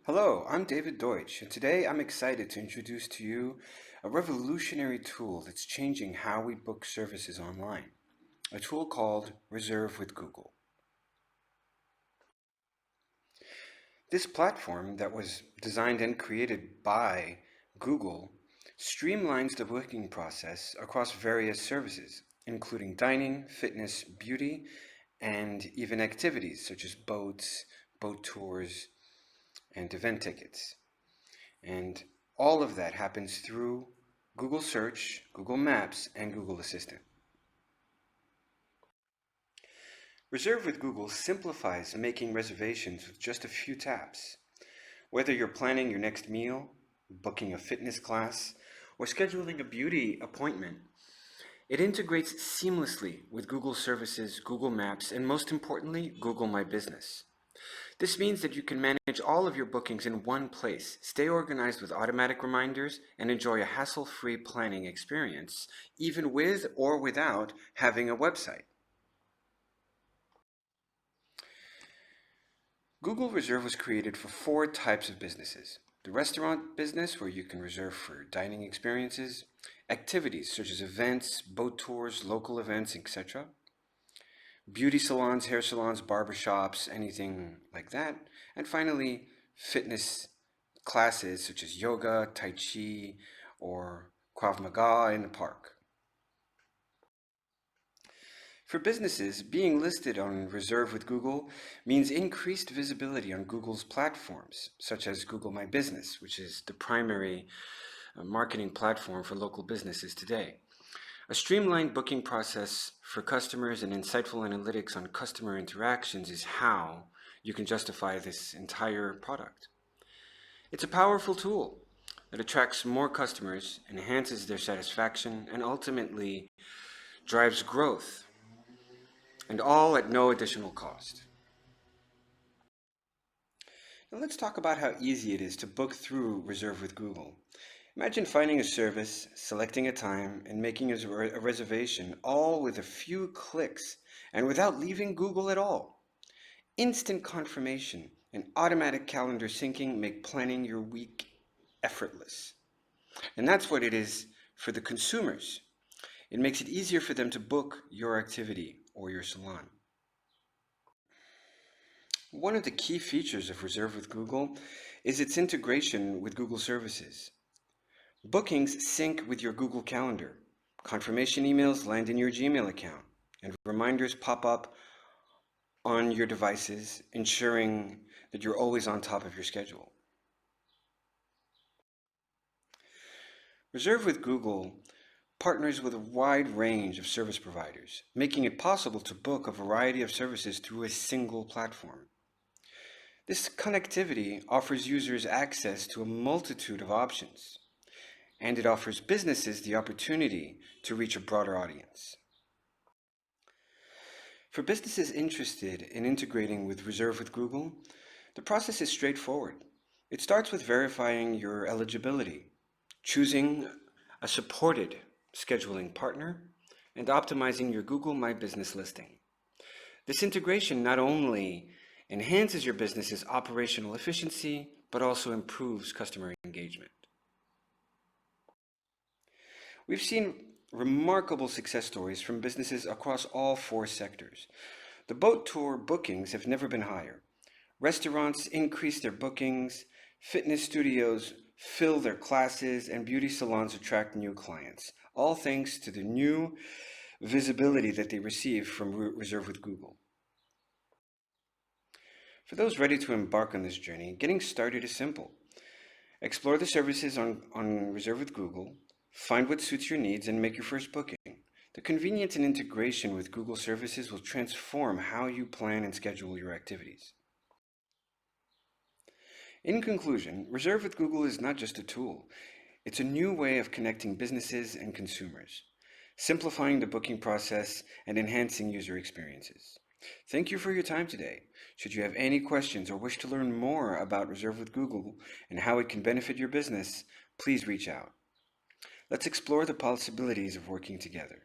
Hello, I'm David Deutsch, and today I'm excited to introduce to you a revolutionary tool that's changing how we book services online, a tool called Reserve with Google. This platform that was designed and created by Google streamlines the booking process across various services, including dining, fitness, beauty, and even activities such as boats, boat tours, and event tickets. And all of that happens through Google Search, Google Maps, and Google Assistant. Reserve with Google simplifies making reservations with just a few taps. Whether you're planning your next meal, booking a fitness class, or scheduling a beauty appointment, it integrates seamlessly with Google Services, Google Maps, and most importantly, Google My Business. This means that you can manage all of your bookings in one place, stay organized with automatic reminders, and enjoy a hassle-free planning experience, even with or without having a website. Google Reserve was created for four types of businesses. The restaurant business, where you can reserve for dining experiences, activities such as events, boat tours, local events, etc. Beauty salons, hair salons, barbershops, anything like that. And finally, fitness classes such as yoga, tai chi, or Krav Maga in the park. For businesses, being listed on Reserve with Google means increased visibility on Google's platforms, such as Google My Business, which is the primary marketing platform for local businesses today. A streamlined booking process for customers and insightful analytics on customer interactions is how you can justify this entire product. It's a powerful tool that attracts more customers, enhances their satisfaction, and ultimately drives growth, and all at no additional cost. Now let's talk about how easy it is to book through Reserve with Google. Imagine finding a service, selecting a time, and making a reservation all with a few clicks and without leaving Google at all. Instant confirmation and automatic calendar syncing make planning your week effortless. And that's what it is for the consumers. It makes it easier for them to book your activity or your salon. One of the key features of Reserve with Google is its integration with Google services. Bookings sync with your Google Calendar. Confirmation emails land in your Gmail account, and reminders pop up on your devices, ensuring that you're always on top of your schedule. Reserve with Google partners with a wide range of service providers, making it possible to book a variety of services through a single platform. This connectivity offers users access to a multitude of options, and it offers businesses the opportunity to reach a broader audience. For businesses interested in integrating with Reserve with Google, the process is straightforward. It starts with verifying your eligibility, choosing a supported scheduling partner, and optimizing your Google My Business listing. This integration not only enhances your business's operational efficiency, but also improves customer engagement. We've seen remarkable success stories from businesses across all four sectors. The boat tour bookings have never been higher. Restaurants increase their bookings, fitness studios fill their classes, and beauty salons attract new clients, all thanks to the new visibility that they receive from Reserve with Google. For those ready to embark on this journey, getting started is simple. Explore the services on Reserve with Google, find what suits your needs, and make your first booking. The convenience and integration with Google services will transform how you plan and schedule your activities. In conclusion, Reserve with Google is not just a tool. It's a new way of connecting businesses and consumers, simplifying the booking process and enhancing user experiences. Thank you for your time today. Should you have any questions or wish to learn more about Reserve with Google and how it can benefit your business, please reach out. Let's explore the possibilities of working together.